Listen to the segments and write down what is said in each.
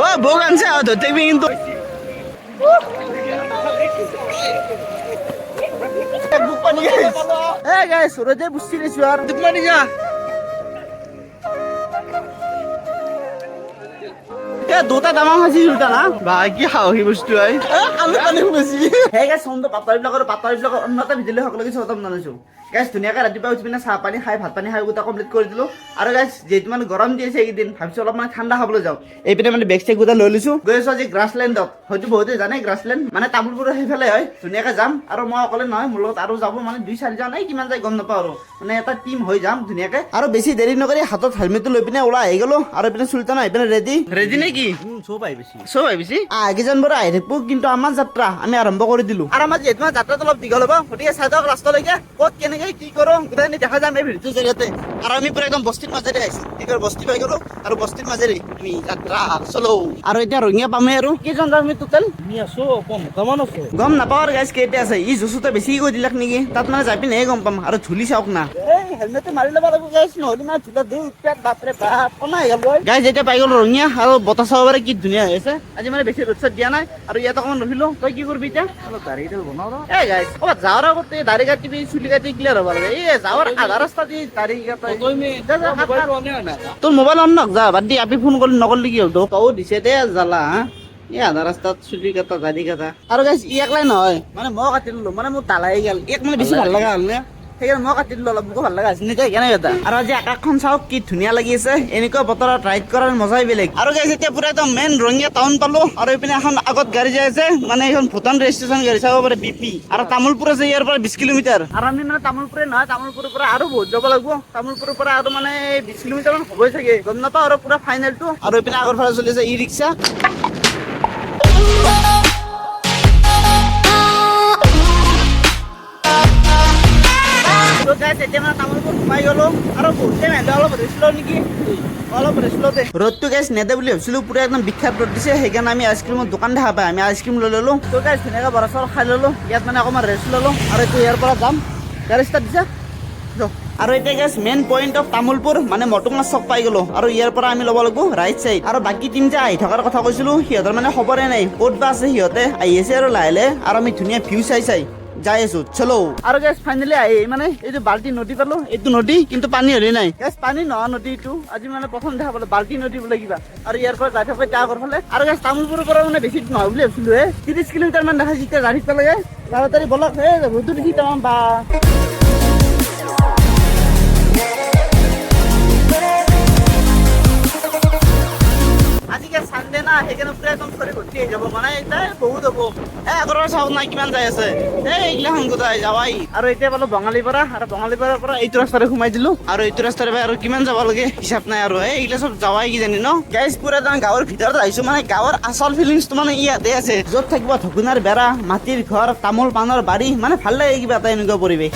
ও বউ আনছে ধরতে কিন্তু সুরজে বুঝছি রে আর দুপানি যা দুটা দামা খাইছি দুটা না বা কি সাহসী বস্তু হয় আমি পানী শুনেছি সেই গাছ চন্দ্ৰ পাতৰিবিলাকৰ অন্যতা ভিজিলে সকলোকে চতাম নানাইছো গাছ ধুনীয়াকৈ ৰাতিপুৱা উঠি পিনে চাহ পানী খাই ভাত পানী খাই গোটা কমপ্লিট কৰি দিলো আৰু গাছ যিহেতু মানে গৰম দি আছে এইকেইদিন ভাবিছো অলপ মানে ঠাণ্ডা খাবলৈ যাওঁ এইপিনে মানে বেগ চেগ গোটা লৈ লৈছো গৈ আছো আজি গ্ৰাছলেণ্ডত হয়তো বহুতে জানে গ্ৰাছলেণ্ড মানে তামোলপুৰৰ সেইফালে হয় ধুনীয়াকৈ যাম আৰু মই অকলে নহয় মোৰ লগত আৰু যাব মানে 2-4জন এই কিমান যায় গম নাপাওঁ আৰু মানে এটা টিম হৈ যাম ধুনীয়াকৈ আৰু বেছি দেৰি নকৰি হাতত হেলমেটটো লৈ পিনে ওলাই আহি গলো আৰু এইপিনে চুলতান আহি পিনে ৰেডি নেকি চব আহিছে কেইজন বাৰু আহি থাকবো কিন্তু আমাৰ যাত্ৰা আমি আৰম্ভ কৰি দিলো আৰু আমাৰ যিহেতু যাত্ৰাটো অলপ দীঘল হ'ব গতিকে চাই যাওক ৰাস্তালৈকে ক'ত কেনেকে কি কৰো গোটেইখিনি দেখা যাম এই ভিডিঅ'টোৰ জৰিয়তে আৰু আমি পুৰা একদম বস্তিৰ মাজেৰে আহিছো কি কৰো বস্তি পাই গলো আৰু বস্তিৰ মাজেৰে আমি যাত্ৰা চলো আৰু এতিয়া ৰঙিয়া পামেই আৰু কেইজন যাম আমি টোটেল গম নাপাওঁ আৰু গাইজ কেইটা আছে ই জুচুতে বেছি কৈ দিলাক নেকি তাত মানে যাই পিনেহে গম পাম আৰু ধূলি চাওক না হেলমেটটো মাৰি ল'ব লাগিব গাইজ নহ'লে মানে ধূলা ধূল বাপৰে বাপ কোনাই গ'ল গাইজ এতিয়া পাই গ'লো ৰঙিয়া আৰু বতাহ চাব পাৰে কি ধুনীয়া হৈ আছে আজি মানে বেছি ৰ'দ চদ দিয়া নাই আৰু ইয়াত অকণমান ৰখিলো তই কি কৰিবি এতিয়া দাড়িডাল বনাও এই গাইজ ক'ৰবাত যাৱাৰ আগতে দাড়ি কাটিবি চুলি কাটি ক্লিয়াৰ হ'ব লাগে এই যাৱাৰ আধা ৰাস্তা দি দাড়ি কাটাই তোৰ মোবাইল অন নক যা বাদ দি আপি ফোন কৰি নকৰিলি কি হ'ল তও দিছে দে জ্বালা হা এই আধা ৰাস্তাত চুলি কাটা দাড়ি কাটা আৰু গাইজ ই একলাই নহয় মানে মই কাটি ললো মানে মোৰ তালাই গেল এক মানে বেছি ভাল লগা হ'ল নে সেইকাৰণে মই কাটি দিলো অলপ মোকো ভাল লগা আছিল নেকি সেইকাৰণে এটা আৰু আজি আকাশখন চাওক কি ধুনীয়া লাগি আছে এনেকুৱা বতৰত ৰাইড কৰাৰ মজাই বেলেগ আৰু গাইজ এতিয়া পুৰা একদম মেইন ৰঙিয়া টাউন পালো আৰু এইপিনে এখন আগত গাড়ী যাই আছে মানে এইখন ভূটান ৰেজিষ্ট্ৰেশ্যন গাড়ী চাব পাৰে বিপি আৰু তামোলপুৰ আছে ইয়াৰ পৰা 20 কিলোমিটাৰ আৰু আমি মানে তামোলপুৰে নহয় তামোলপুৰৰ পৰা আৰু বহুত যাব লাগিব তামোলপুৰৰ পৰা আৰু মানে 20 কিলোমিটাৰ মান হ'বই চাগে গম নাপাওঁ আৰু পুৰা ফাইনেলটো আৰু এইপিনে আগৰ ফালে চলি আছে ই ৰিক্সা ৰ'দটো গাইজ নেদে বুলি ভাবিছিলো পুৰা একদম বিখ্যাত ৰ'দ দিছে সেইকাৰণে আমি আইচক্ৰীমৰ দোকান দেখা পাই আমি আইচক্ৰীম লৈ ললো তো গাইজ ধুনীয়াকৈ বৰা চাউল খাই ললো ইয়াত মানে অকণমান ৰেষ্ট ললো আৰু এইটো ইয়াৰ পৰা যাম গাড়ী ষ্টাৰ্ট দিছে আৰু এতিয়া guys main point of Tamulpur মানে মটুমা চক পাই গলো আৰু ইয়াৰ পৰা আমি ল'ব লাগিব ৰাইট চাইড আৰু বাকী টিম যে আহি থকাৰ কথা কৈছিলো সিহঁতৰ মানে খবৰে নাই ক'ত বা আছে সিহঁতে আহি আছে আৰু লাহে লাহে আৰু আমি ধুনীয়া ভিউ চাই যাই আছো চলো আৰু গাইজ ফাইনেলি আহি মানে এইটো বাল্টি নদী পালো এইটো নদী কিন্তু পানী হলে নাই গাইজ পানী নহয় নদীটো আজি মানে প্ৰথম দেখা পালো বাল্টি নদী বোলে কিবা আৰু ইয়াৰ পৰা যাই থাকো আগৰ ফালে আৰু গাইজ তামোলপুৰৰ পৰা মানে বেছি নহয় বুলি ভাবিছিলো 30 কিলোমিটাৰ মান দেখাইছে এতিয়া গাড়ীত পালেগে তাড়াতাড়ি বলক ৰ'দটো দেখি তাম বা চানডে না সেইকাৰণে পুৰা একদম চৰি ভৰ্তি হৈ যাব মানে এতিয়া বহুত হ'ব আগৰ চাওক নাই কিমান যাই আছে এইগিলা সংগতাই যাৱাই আৰু এতিয়া পালো বঙালীপাৰা আৰু বঙালীপাৰাৰ পৰা এইটো ৰাস্তাৰে সোমাই দিলো আৰু এইটো ৰাস্তাৰে আৰু কিমান যাব লাগে হিচাপ নাই আৰু এইগিলা চব যাৱাই কিজানি ন গাইজ পুৰা একদম গাঁৱৰ ভিতৰত আহিছো মানে গাঁৱৰ আচল ফিলিংছটো মানে ইয়াতে আছে য'ত থাকিব ঢকুনাৰ বেৰা মাটিৰ ঘৰ তামোল পাণৰ বাৰী মানে ভাল লাগে কিবা এটা এনেকুৱা পৰিৱেশ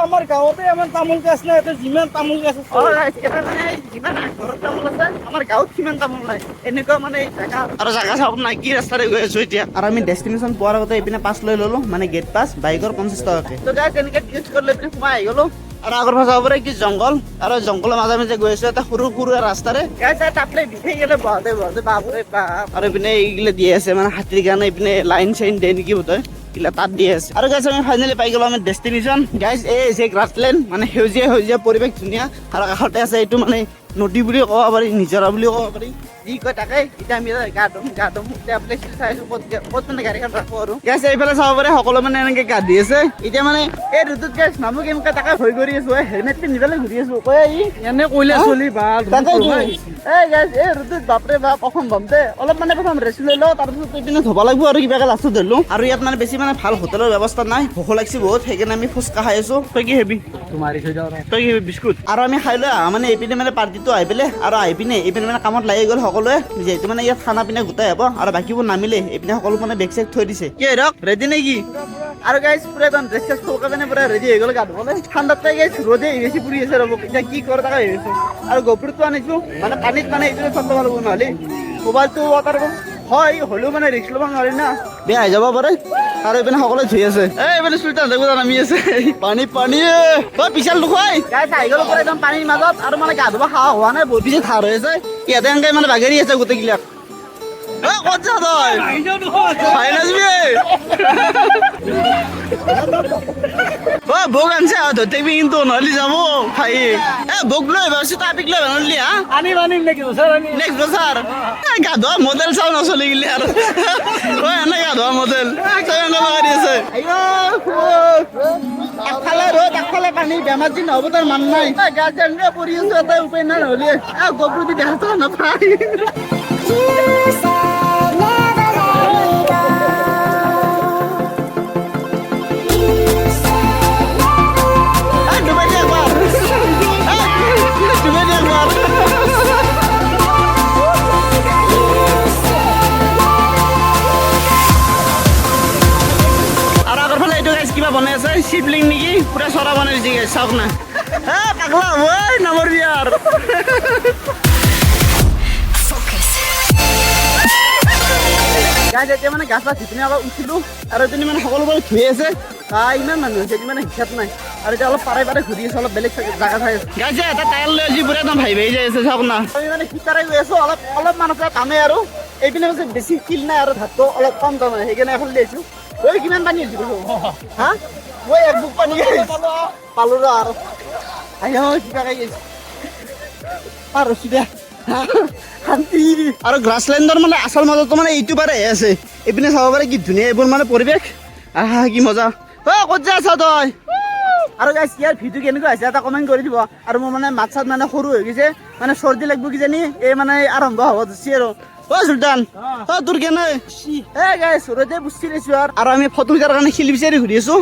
আমাৰ গাঁৱতে আমাৰ তামোল গছ নাই যিমান তামোল গছ আছে আমাৰ গাঁৱত কিমান তামোল নাই এনেকুৱা মানে আৰু জাগা চাওক নাই কি ৰাস্তাৰে গৈ আছো এতিয়া আৰু আমি ডেষ্টিনেশ্যন পোৱাৰ আগতে এইপিনে পাছ লৈ ললো মানে গেট পাছ বাইকৰ 50 টকাকে তো গাইজ এনেকে টিকেট কৰি লৈ পিনে সোমাই আহি গলো আৰু আগৰ পৰা যাব পাৰে কি জংঘল আৰু জংঘলৰ মাজে মাজে গৈ আছো এটা সৰু সৰু ৰাস্তাৰে গাইজ তাপলে বিশেষ গেলে বহাতে বাপৰে বাপ আৰু এইপিনে এইগিলা দিয়ে আছে মানে হাতীৰ কাৰণে এইপিনে লাইন চাইন দিয়ে নেকি বোধহয় তাত দিয়ে আছে আৰু গাইজ আমি ফাইনেলি পাই গলো আমি ডেষ্টিনেশ্যন গাইজ এই যে গ্ৰাছলেণ্ড মানে সেউজীয়া পৰিৱেশ ধুনীয়া আৰু কাষতে আছে এইটো মানে নদী বুলি ক'ব পাৰি নিজৰা বুলি ক'ব পাৰি যি কয় তাকে এতিয়া আমি গা ধুম এতিয়া প্লেচ চাইছো ক'ত মানে গাড়ীখন ৰাখো আৰু গাইজ এইফালে চাব পাৰে সকলো মানে এনেকে গা ধুই আছে এতিয়া মানে এই ঋতুত গাইজ নামো কেনেকুৱা তাকে ভয় কৰি আছো হেলমেট পিন্ধি পেলাই ঘূৰি আছো কৈ এনে কইলে চলি ভাল এই গাইজ এই ঋতুত বাপৰে বাপ অসম ভমতে অলপ মানে প্ৰথম ৰেষ্ট লৈ লওঁ তাৰপিছত পিনে ধুব লাগিব আৰু কিবাকে লাষ্টত ধৰিলো আৰু ইয়াত মানে বেছি মানে ভাল হোটেলৰ ব্যৱস্থা নাই ভোক লাগিছে বহুত সেইকাৰণে আমি ফুচকা খাই আছো তই কি হেবি তই কি বিস্কুট আৰু আমি খাই লৈ মানে এইপিনে মানে পাৰ্টিটো আহি পেলাই আৰু আহি পিনে এইপিনে মানে কামত লাগি গ'ল সকলোৱে যিহেতু মানে ইয়াত খানা পিনা গোটাই হ'ব আৰু বাকীবোৰ নামিলে এইপিনে সকলো মানে বেগ চেগ থৈ দিছে কি ৰক ৰেডি নেকি আৰু গাইজ পুৰা একদম ড্ৰেছ চেছ ফুলকা পিনে পুৰা ৰেডি হৈ গ'ল গা ধুবলৈ ঠাণ্ডাত তাই গাইজ ৰ'দে বেছি পুৰি আছে ৰ'ব এতিয়া কি কৰে তাকে ভাবিছো আৰু গোবৰটো আনিছো মানে পানীত মানে এইটো চন্দ ভাল নহ'লে মোবাইলটো ৱাটাৰ হয় হ'লেও মানে ৰিক্স ল'ব নোৱাৰি না বেয়া হৈ যাব পাৰে আৰু এইপিনে সকলোৱে ধুই আছে এইপিনে চুইটাৰ দেখো নামি আছে পানী পানী পিছাল দুখাই গাইছ আহি গ'ল পৰা একদম পানীৰ মাজত আৰু মানে গা ধুব খাৱা হোৱা নাই বহুত বেছি ধাৰ হৈ আছে ইয়াতে এনেকৈ মানে বাগেৰি আছে গোটেইবিলাক ক'ত যা তই খাই নাযাবি ভোগ আনছে ধৰতে কিন্তু নহ'লে যাব খাই ভোগ লৈ ভাবিছো তই আপিক লৈ ভাবলি হা আনিম নেক্সট বছৰ গা ধোৱা মডেল চাও নচলি গেলি আৰু এনে গা ধোৱা মডেল চব এনেকৈ বাগৰি আছে আগফালে ৰ'দ আগফালে পানী বেমাৰ যি নহ'ব তাৰ মান নাই গা যেনেকৈ পৰি আছো এটা উপায় নাই নহ'লে গপ্ৰ দি দেখাটো নাপায় কিবা বনাই আছে শিৱলিং নেকি পুৰা চৰা বনাই দিছে চাওক না পাগলা হয় নমৰবি আৰু এতিয়া মানে গাছ চাছ ধুনীয়া অলপ উঠিলো আৰু এজনী মানে সকলোবোৰ ধুই আছে ইমান মানুহ হৈছে মানে হিচাপ নাই আৰু এতিয়া অলপ পাৰে পাৰে ঘূৰি আছে অলপ বেলেগ জাগা চাই আছে গাইছে এটা টায়াৰ লৈ আজি পুৰা একদম ভাই ভাই যাই আছে চাওক না আমি মানে সিটাৰে গৈ আছো অলপমান আছে কামে আৰু এইপিনে মানে বেছি শিল নাই আৰু ধাতটো অলপ কম তাৰমানে সেইকাৰণে এখন লৈ আহিছো ঐ কিমান পানী হৈছে হা ঐ এক বুক পানী পালো ৰ আৰু কিবা খাই গৈছে পাৰছো দিয়া শান্তি আৰু গ্ৰাছলেণ্ডৰ মানে আচল মাজতো মানে এইটো পাৰে আছে এইপিনে চাব পাৰে কি ধুনীয়া এইবোৰ মানে পৰিৱেশ কি মজা ক'ত যা আছা তই আৰু গাইছ ইয়াৰ ভিডিঅ' কেনেকুৱা হৈছে এটা কমেণ্ট কৰি দিব আৰু মোৰ মানে মাত চাত মানে সৰু হৈ গৈছে মানে চৰ্দি লাগিব কিজানি এই মানে আৰম্ভ হ'ব ধৰিছে আৰু চুলতান তোৰ কেনে গাইছ ৰ'দে বুজি লৈছো আৰু আমি ফটো উঠাৰ কাৰণে শিল বিচাৰি ঘূৰি আছো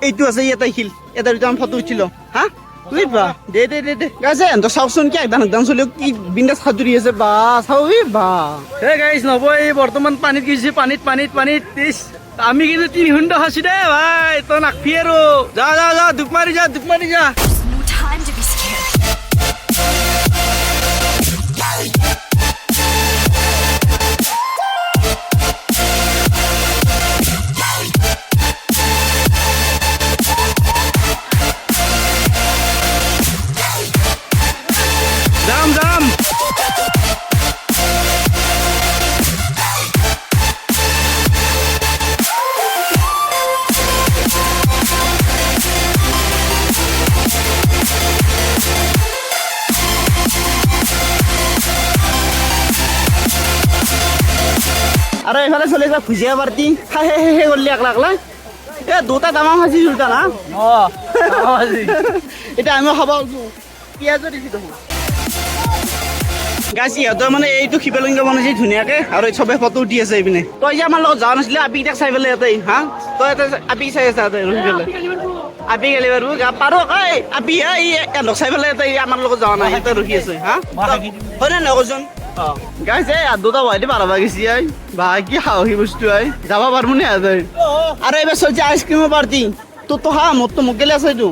এইটো আছে ইয়াতে শিল এটা দুটা আমি ফটো উঠিলো হা দে গাইছে চাওকচোন কি একদম চলিও কি বিন্দাছ সাঁতুৰি আছে বা চাবি বা গাইছ নবৈ বৰ্তমান পানীত গৈছে পানীত আমি কিন্তু 3 ঘণ্টা খাইছো দে ভাই তই নাকফি আৰু যা দুখ মাৰি যা যাম আৰু এইফালে চলি আছে ভুজিয়া পাৰ্টি খাই কৰিলি একলা দুটা তামাম সাজি চুলতা না এতিয়া আমিও খাব পিঁয়াজো দিছি দেখোন গাইছ ইহঁতৰ মানে এইটো শিৱলিংগ বনাইছে ধুনীয়াকে আৰু চবে ফটো উঠি আছে এইপিনে তই যে আমাৰ লগত যোৱা নাছিলি আপিকেইটাক চাই পেলাই ইয়াতে হা তই ইয়াতে আপিক চাই আছা ৰখি পেলাই আপি গেলি বাৰু পাৰো আপি এহঁতক চাই পেলাই ইয়াতে আমাৰ লগত যোৱা নাই ইয়াতে ৰখি আছে হা হয়নে নহয় কচোন গাইছ দুটা গুৱাহাটী পাৰ পৰা গেছি বা কি সাহসী বস্তু যাব পাৰবো নে আৰু এইবাৰ চলছে আইচক্ৰীমৰ পাৰ্টি তো হা মোৰতো মোক গেলে আছে এইটো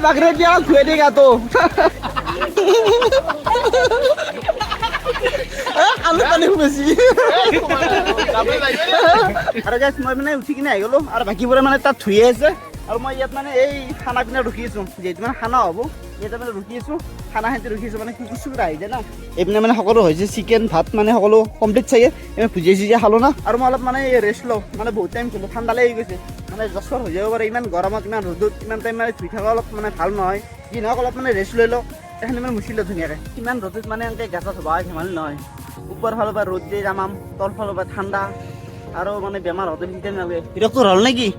বাগৰে দিয়া খুৱাই দিয়ে গাটো পানী সোমাইছি আৰু গাইছ মই মানে উঠি কিনে আহি গলো আৰু বাকীবোৰে মানে তাত ধুই আছে আৰু মই ইয়াত মানে এই খানা পিনা ৰখি আছো যিহেতু মানে খানা হ'ব ইয়াতে মানে ৰখি আছো খানা খাইতে ৰখি আছো মানে কুকুৰ চুকুৰ আহি যায় না এইপিনে মানে সকলো হৈছে চিকেন ভাত মানে সকলো কমপ্লিট চাগে এনে ভুজিয়া চুজিয়া খালো না আৰু মই অলপ মানে ৰেষ্ট লওঁ মানে বহুত টাইম খেলোঁ ঠাণ্ডা লাগি গৈছে মানে জ্বৰ হৈ যাব পাৰে ইমান গৰমত ইমান ৰ'দত ইমান টাইম মানে ধুই থকা অলপ মানে ভাল নহয় যি নহওক অলপ মানে ৰেষ্ট লৈ লওঁ এইখিনি মানে মুচি লওঁ ধুনীয়াকৈ ইমান ৰ'দত মানে এনেকৈ গা চা ধেমালি নহয় ওপৰ ফালৰ পৰা ৰ'দ দিয়ে যামাম তল ফালৰ পৰা ঠাণ্ডা আৰু মানে বেমাৰ হওঁতে টাইম নালাগে বিৰক্ত হ'ল নেকি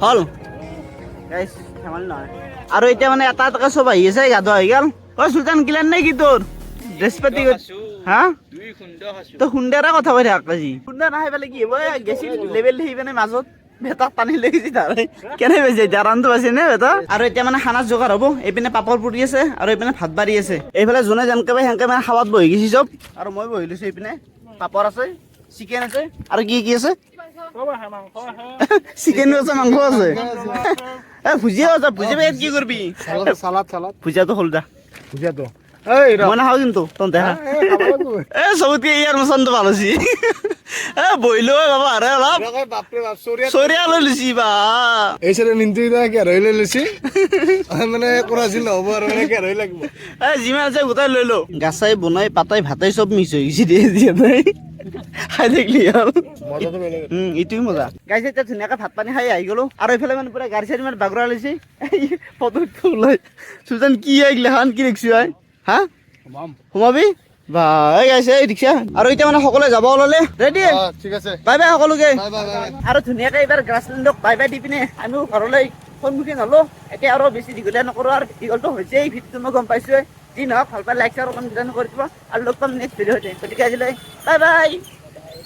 হ'ল গাইছ ধেমালি নহয় আৰু এতিয়া মানে এটা এটাকে চব আহি আছে গা ধোৱা হৈ গ'ল চুলতান গিলান নে কি তোৰ ড্ৰেছ পাতি হা তই সুন্দৰে কথা কৈ থাক আজি সুন্দৰ নাখাই পেলাই কি হ'ব গেছি লেবেল দেখি পিনে মাজত বেটাক পানী লাগিছে তাৰে কেনে পাইছে এতিয়া ৰান্ধটো পাইছে নে বেটা আৰু এতিয়া মানে খানাৰ যোগাৰ হ'ব এইপিনে পাপৰ পুৰি আছে আৰু এইপিনে ভাত বাঢ়ি আছে এইফালে যোনে যেনেকে পাই সেনেকে মানে খাৱাত বহি গৈছে চব আৰু মই বহি লৈছো এইপিনে পাপৰ আছে চিকেন আছে আৰু কি কি আছে চিকেনো আছে মাংস আছে ভুজিয়া আছে ভুজিয়া কি কৰিবি সালাদ ভুজিয়াটো হ'ল দা ভুজিয়াটো এই ৰ মই নাখাওঁ কিন্তু তহঁতে হা খাব লাগিব এ চবতকে ইয়াৰ মচন্দটো ভাল হৈছে এ বহিলো বাবা আৰে অলপ বাপৰে বাপ চৰিয়া চৰিয়া লৈ লৈছি বা এই চাৰে মিনটো কি আৰু লৈ লৈছি মানে কৰাছিল নহ'ব আৰু মানে কি লাগিব এ যিমান আছে গোটাই লৈ লো গাছাই বনাই পাতাই ভাতাই চব মিছ হৈ গৈছে দে দিয়া নাই খাই থাকিলি হ'ল মজাটো বেলেগ এইটোৱে মজা গাইছে এতিয়া ধুনীয়াকে ভাত পানী খাই আহি গলো আৰু এইফালে মানে পুৰা গাড়ী চাড়ী মানে বাগৰা লৈছে ফটোটো ওলাই সুজান কি এইগিলাখান কি দেখিছো আই হা সোমাবি বা এই গাইছে এই ৰিক্সা আৰু এতিয়া মানে সকলোৱে যাব ওলালে ৰেডি ঠিক আছে বাই বাই সকলোকে বাই বাই বাই আৰু ধুনীয়াকে এইবাৰ গ্ৰাছলেণ্ডক বাই বাই দি পিনে আমিও ঘৰলৈ সন্মুখীন হলো এতিয়া আৰু বেছি দীঘলীয়া নকৰো আৰু দীঘলটো হৈছে এই ভিডিঅ'টো মই গম পাইছোৱে যি নহওক ভাল পাই লাইক শ্বেয়াৰ কমেণ্ট কৰি দিব আৰু লগ পাম নেক্সট ভিডিঅ'তে গতিকে আজিলৈ বাই বাই